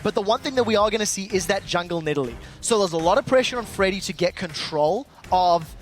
But the one thing that we are going to see is that jungle Nidalee. So there's a lot of pressure on Freddy to get control of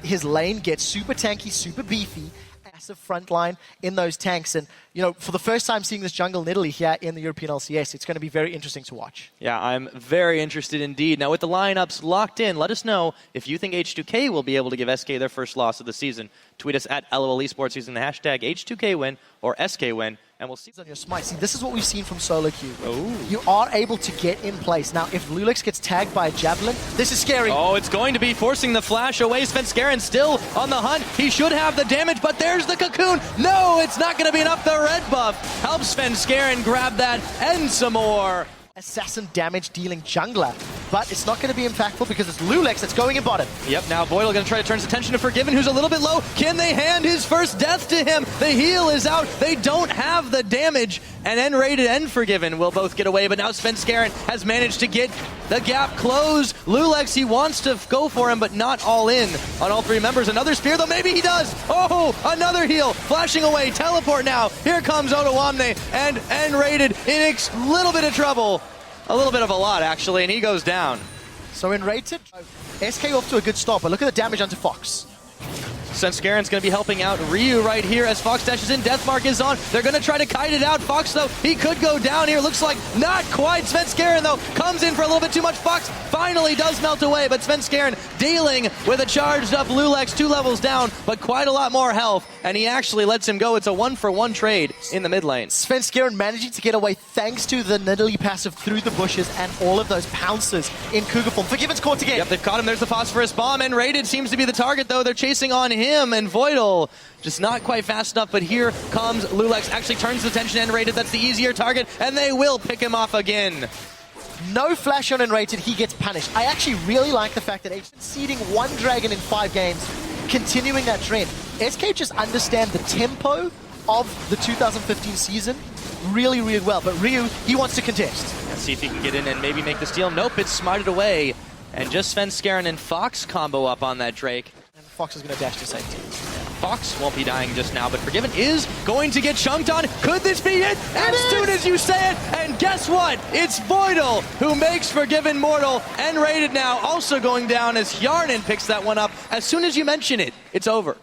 his lane, get super tanky, super beefy, massive front line in those tanks. And, you know, for the first time seeing this jungle Nidalee here in the European LCS, it's going to be very interesting to watch. Yeah, I'm very interested indeed. Now, with the lineups locked in, let us know if you think H2K will be able to give SK their first loss of the season. Tweet us at LOL Esports using the hashtag H2K win or SK win, and we'll see. On your smite. See, this is what we've seen from Solo Q. Ooh. You are able to get in place. Now, if Lulex gets tagged by a Javelin, this is scary. Oh, it's going to be forcing the flash away. Svenskeren still on the hunt. He should have the damage, but there's the cocoon. No, it's not going to be enough. The red buff helps Svenskeren grab that and some more. Assassin damage dealing jungler, but it's not going to be impactful because it's Lulex that's going in bottom. Yep, now Voidal going to try to turn his attention to Forgiven, who's a little bit low. Can they hand his first death to him? The heal is out. They don't have the damage, and N-Rated and Forgiven will both get away, but now Svenskeren has managed to get the gap closed. Lulex, he wants to go for him, but not all in on all three members. Another spear, though, maybe he does. Oh, another heal, flashing away, teleport now. Here comes Otoamne, and N-Rated in a little bit of trouble. A little bit of a lot, actually, and he goes down. So in rated, SK off to a good start, but look at the damage onto Fox. Svenskaren's going to be helping out Ryu right here as Fox dashes in. Deathmark is on. They're going to try to kite it out. Fox, though, he could go down here. Looks like not quite. Svenskeren, though, comes in for a little bit too much. Fox finally does melt away, but Svenskeren dealing with a charged up Lulex, 2 levels down, but quite a lot more health, and he actually lets him go. It's a 1-for-1 trade in the mid lane. Svenskeren managing to get away thanks to the Nidalee passive through the bushes and all of those pounces in Cougar form. Forgiven's caught again. Yep, they've caught him. There's the phosphorus bomb, and Rated seems to be the target, though. They're chasing on him, and Voidal just not quite fast enough, but here comes Lulex. Actually turns his attention to N-Rated. That's the easier target, and they will pick him off again. No flash on N-Rated, he gets punished. I actually really like the fact that H seeding 1 dragon in 5 games, continuing that trend. SK just understand the tempo of the 2015 season really, really well, but Ryu, he wants to contest. Let's see if he can get in and maybe make the steal. Nope, it's smarted away, and just Svenskeren and Fox combo up on that Drake. And Fox is going to dash to safety. Fox won't be dying just now, but Forgiven is going to get chunked on. Could this be it? As soon as you say it, and guess what? It's Voidal who makes Forgiven mortal. N-Rated now also going down as Hjarnan picks that one up. As soon as you mention it, it's over.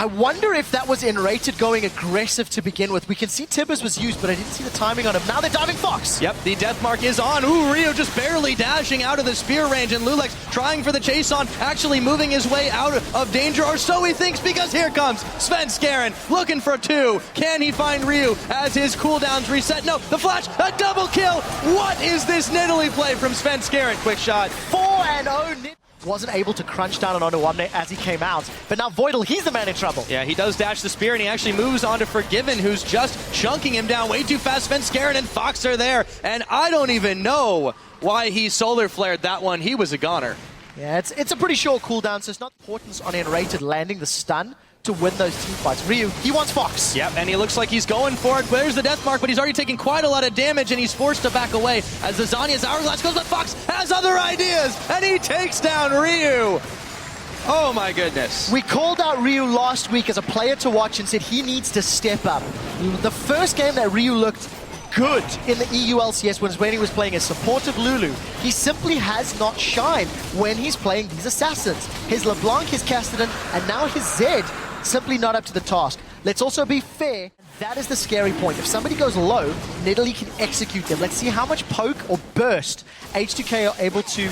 I wonder if that was N-Rated going aggressive to begin with. We can see Tibbers was used, but I didn't see the timing on him. Now they're diving Fox. Yep, the death mark is on. Ooh, Rio just barely dashing out of the spear range, and Lulex trying for the chase on, actually moving his way out of danger, or so he thinks, because here comes Svenskeren looking for 2. Can he find Ryu as his cooldowns reset? No, the flash, a double kill. What is this Nidalee play from Svenskeren? Quick shot. 4-0. Wasn't able to crunch down on Otoamne as he came out. But now Voidal, he's the man in trouble. Yeah, he does dash the spear, and he actually moves on to Forgiven, who's just chunking him down way too fast. Svenskeren and Fox are there, and I don't even know why he solar flared that one. He was a goner. Yeah, it's a pretty short cooldown, so it's not importance on N-Rated landing the stun to win those team fights. Ryu, he wants Fox. Yep, and he looks like he's going for it. There's the death mark, but he's already taken quite a lot of damage, and he's forced to back away as the Zanya's hourglass goes, but Fox has other ideas, and he takes down Ryu. Oh my goodness. We called out Ryu last week as a player to watch and said he needs to step up. The first game that Ryu looked good in the EU LCS was when he was playing a supportive Lulu. He simply has not shined when he's playing these assassins. His LeBlanc, his Castellan, and now his Zed simply not up to the task. Let's also be fair, that is the scary point. If somebody goes low, Nidalee can execute them. Let's see how much poke or burst H2K are able to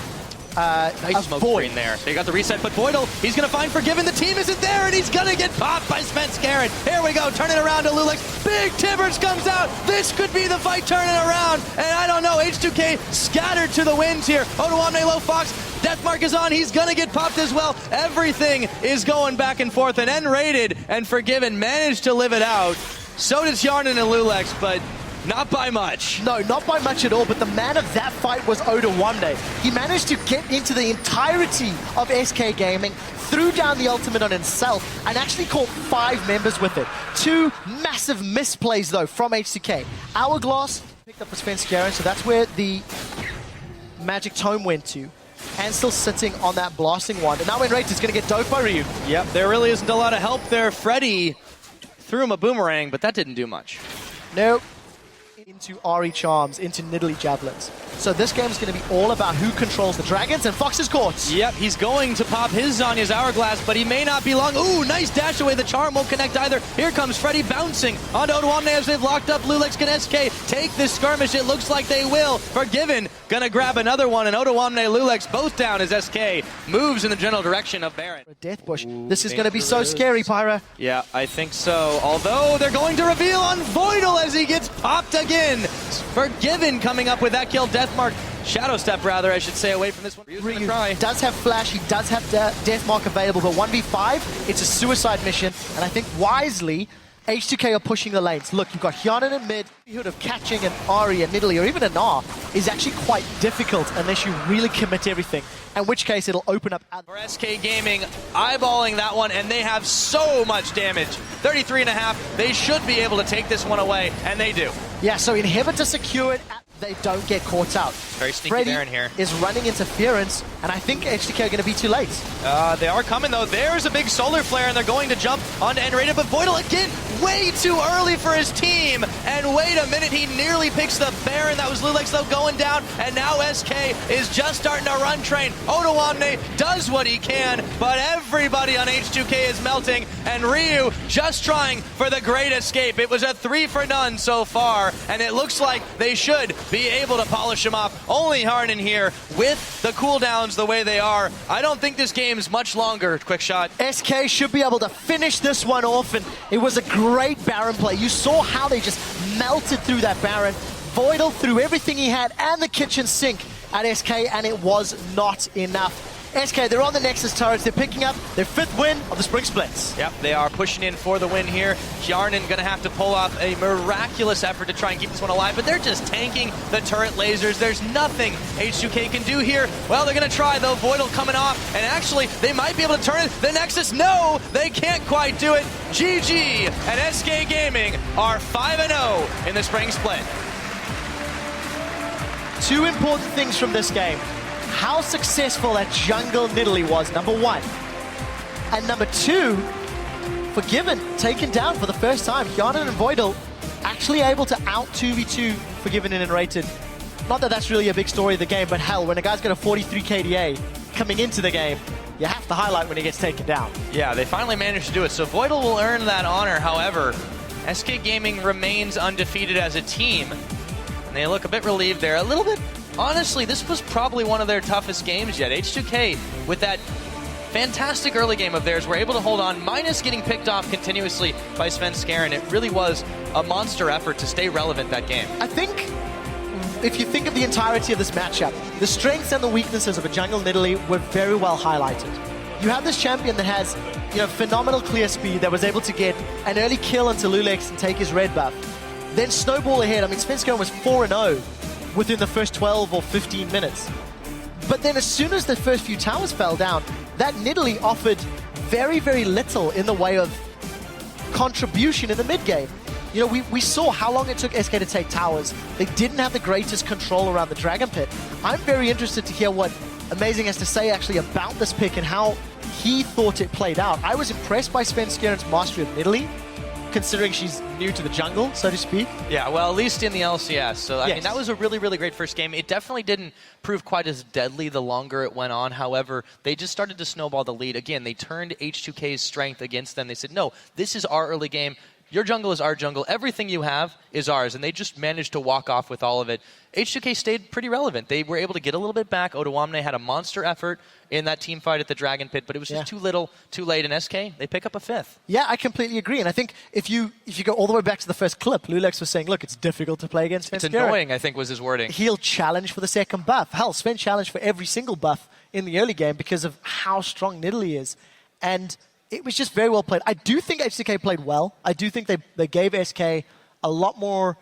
nice smoke screen there. They got the reset, but Voidal, he's going to find Forgiven. The team isn't there, and he's going to get popped by Svenskeren. Here we go, turning around to Lulex. Big Tibbers comes out. This could be the fight turning around, and I don't know, H2K scattered to the winds here. Otoamne low Fox. Deathmark is on, he's gonna get popped as well. Everything is going back and forth, and N-Rated and Forgiven managed to live it out. So does Hjarnan and Lulex, but not by much. No, not by much at all, but the man of that fight was Otoamne. He managed to get into the entirety of SK Gaming, threw down the ultimate on himself, and actually caught 5 members with it. 2 massive misplays, though, from H2K. Hourglass picked up for Svenskeren, so that's where the Magic Tome went to. And still sitting on that blasting wand. And now N-Rated is going to get doped by Ryu. Yep, there really isn't a lot of help there. Freddy threw him a boomerang, but that didn't do much. Nope. into RE Charms, into Nidalee Javelins. So this game is going to be all about who controls the dragons, and Fox is caught. Yep, he's going to pop his Zanya's Hourglass, but he may not be long. Ooh, nice dash away. The charm won't connect either. Here comes Freddy bouncing onto Odoamne as they've locked up. Lulex and SK take this skirmish. It looks like they will. Forgiven gonna grab another one, and Odoamne, Lulex both down as SK moves in the general direction of Baron. Death Bush. This is going to be so scary, Pyra. Yeah, I think so. Although they're going to reveal on Voidal as he gets popped again. Forgiven coming up with that kill. Deathmark, Shadow Step rather, I should say, away from this one. Ryu does have Flash, he does have Deathmark available, but 1v5, it's a suicide mission, and I think wisely, H2K are pushing the lanes. Look, you've got Hyanan in mid. The likelihood of catching an Ahri, a Nidalee, or even an R is actually quite difficult unless you really commit to everything, in which case it'll open up. For SK Gaming, eyeballing that one, and they have so much damage. 33.5, they should be able to take this one away, and they do. Yeah, so Inhibitor secured, they don't get caught out. Very sneaky Freddy Baron here. Is running interference, and I think H2K are going to be too late. They are coming, though. There's a big solar flare, and they're going to jump onto N-Rated, but Voidal again, way too early for his team. And wait a minute, he nearly picks the Baron. That was Lulex, though, going down, and now SK is just starting to run train. Odoamne does what he can, but everybody on H2K is melting, and Ryu just trying for the great escape. It was a 3 for none so far, and it looks like they should be able to polish him off. Only Harnan here with the cooldowns the way they are. I don't think this game's much longer. Quick shot. SK should be able to finish this one off, and it was a great Baron play. You saw how they just melted through that Baron. Voidal threw everything he had and the kitchen sink at SK, and it was not enough. SK, they're on the Nexus turrets. They're picking up their 5th win of the Spring Splits. Yep, they are pushing in for the win here. Hjarnan going to have to pull off a miraculous effort to try and keep this one alive, but they're just tanking the turret lasers. There's nothing H2K can do here. Well, they're going to try, though. Voidal coming off, and actually, they might be able to turn the Nexus. No, they can't quite do it. GG and SK Gaming are 5-0 in the Spring Split. Two important things from this game. How successful that jungle Nidalee was, number 1. And number 2, Forgiven taken down for the first time. Hyanan and Voidal actually able to out 2v2 Forgiven and Rated. Not that that's really a big story of the game, but hell, when a guy's got a 43 KDA coming into the game, you have to highlight when he gets taken down. Yeah, they finally managed to do it. So Voidal will earn that honor. However, SK Gaming remains undefeated as a team. And they look a bit relieved there. A little bit. Honestly, this was probably one of their toughest games yet. H2K, with that fantastic early game of theirs, were able to hold on, minus getting picked off continuously by Svenskeren. It really was a monster effort to stay relevant that game. I think, if you think of the entirety of this matchup, the strengths and the weaknesses of a jungle Nidalee were very well highlighted. You have this champion that has, phenomenal clear speed, that was able to get an early kill into Lulex and take his red buff. Then snowball ahead. I mean, Svenskeren was 4-0. Within the first 12 or 15 minutes. But then as soon as the first few towers fell down, that Nidalee offered very, very little in the way of contribution in the mid-game. We saw how long it took SK to take towers. They didn't have the greatest control around the Dragon Pit. I'm very interested to hear what Amazing has to say actually about this pick and how he thought it played out. I was impressed by Svenskeren's mastery of Nidalee, considering she's new to the jungle, so to speak. Yeah, well, at least in the LCS. So, I Yes. mean, that was a really, really great first game. It definitely didn't prove quite as deadly the longer it went on. However, they just started to snowball the lead. Again, they turned H2K's strength against them. They said, no, this is our early game. Your jungle is our jungle. Everything you have is ours. And they just managed to walk off with all of it. H2K stayed pretty relevant. They were able to get a little bit back. Odoamne had a monster effort in that team fight at the Dragon Pit, but it was just too little, too late. And SK, they pick up a 5th. Yeah, I completely agree. And I think if you go all the way back to the first clip, Lulex was saying, look, it's difficult to play against Sven. It's annoying, I think, was his wording. He'll challenge for the second buff. Hell, Sven challenged for every single buff in the early game because of how strong Nidalee is. And it was just very well played. I do think H2K played well. I do think they gave SK a lot more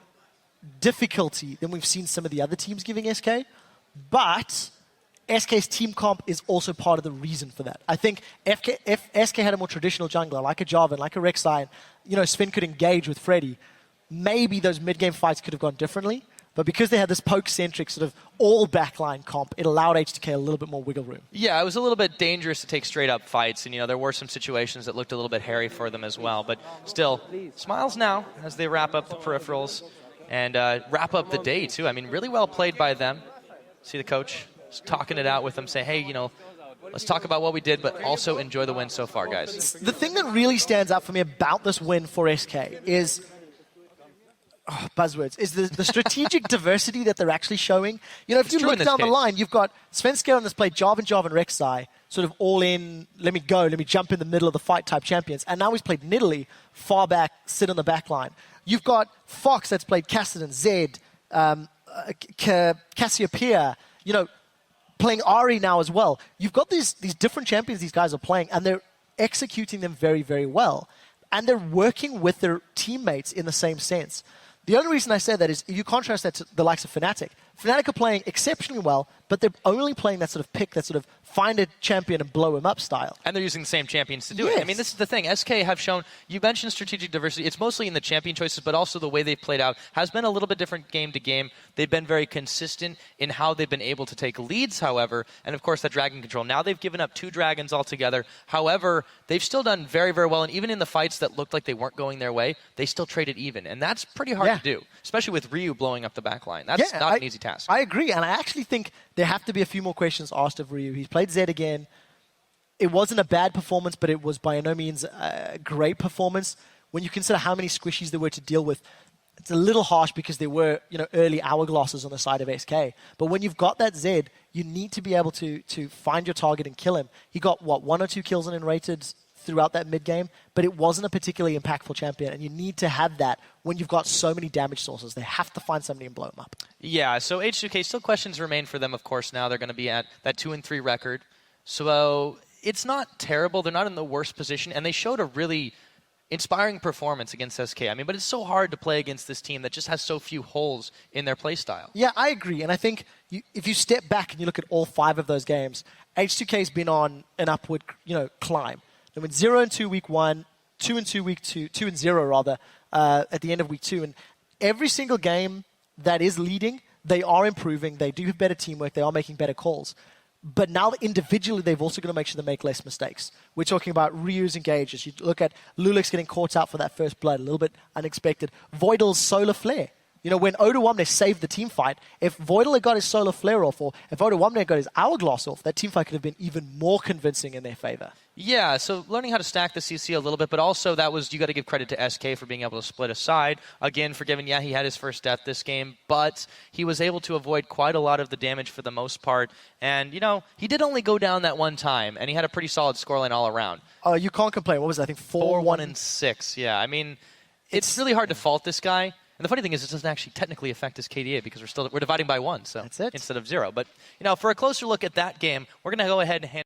difficulty than we've seen some of the other teams giving SK. But SK's team comp is also part of the reason for that. I think if SK had a more traditional jungler, like a Jarvan, like a Rek'Sai, Sven could engage with Freddy, maybe those mid-game fights could have gone differently. But because they had this poke-centric sort of all backline comp, it allowed H2K a little bit more wiggle room. Yeah, it was a little bit dangerous to take straight-up fights, and there were some situations that looked a little bit hairy for them as well. But still, smiles now as they wrap up the peripherals. and wrap up the day, too. I mean, really well played by them. See the coach just talking it out with them, say, hey, you know, let's talk about what we did, but also enjoy the win so far, guys. The thing that really stands out for me about this win for SK is, buzzwords, is the strategic diversity that they're actually showing. You know, if you look down the line, you've got Svenskeren that's played Jarvan, Rek'Sai, sort of all in, let me jump in the middle of the fight type champions. And now he's played Nidalee, far back, sit on the back line. You've got Fox that's played Kassadin, Zed, Cassiopeia, you know, playing Ari now as well. You've got these different champions these guys are playing, and they're executing them very, very well. And they're working with their teammates in the same sense. The only reason I say that is if you contrast that to the likes of Fnatic. Fnatic are playing exceptionally well, but they're only playing that sort of pick, that sort of find a champion and blow him up style. And they're using the same champions to do it. I mean, this is the thing. SK have shown, you mentioned strategic diversity. It's mostly in the champion choices, but also the way they've played out has been a little bit different game to game. They've been very consistent in how they've been able to take leads, however, and of course that dragon control. Now they've given up 2 dragons altogether. However, they've still done very, very well, and even in the fights that looked like they weren't going their way, they still traded even, and that's pretty hard to do, especially with Ryu blowing up the back line. That's not an easy task. I agree, and I actually think there have to be a few more questions asked of Ryu. He's played Zed again. It wasn't a bad performance, but it was by no means a great performance. When you consider how many squishies there were to deal with, it's a little harsh because there were, you know, early hourglasses on the side of SK. But when you've got that Zed, you need to be able to find your target and kill him. He got, 1 or 2 kills on rated throughout that mid-game, but it wasn't a particularly impactful champion, and you need to have that when you've got so many damage sources. They have to find somebody and blow them up. Yeah, so H2K, still questions remain for them, of course, now. They're going to be at that 2-3 record. So it's not terrible. They're not in the worst position, and they showed a really inspiring performance against SK. I mean, but it's so hard to play against this team that just has so few holes in their play style. Yeah, I agree, and I think if you step back and you look at all 5 of those games, H2K's been on an upward, climb. They went 0-2 week 1, 2-2 week 2, 2-0 rather, at the end of week 2. And every single game that is leading, they are improving. They do have better teamwork. They are making better calls. But now individually, they've also got to make sure they make less mistakes. We're talking about Ryu's engages. You look at Lulix getting caught out for that first blood, a little bit unexpected. Voidal's solar flare. You know, when Oda saved the team fight, if Voidal had got his solar flare off, or if Oda had got his hourglass off, that team fight could have been even more convincing in their favor. Yeah, so learning how to stack the CC a little bit, but also that was, you got to give credit to SK for being able to split aside. Again, Forgiven, yeah, he had his first death this game, but he was able to avoid quite a lot of the damage for the most part. And, you know, he did only go down that one time, and he had a pretty solid scoreline all around. You can't complain. What was that? I think 4-1-6. Yeah, I mean, it's really hard to fault this guy. And the funny thing is, it doesn't actually technically affect his KDA because we're dividing by 1, so that's it. Instead of 0. But, you know, for a closer look at that game, we're going to go ahead and hand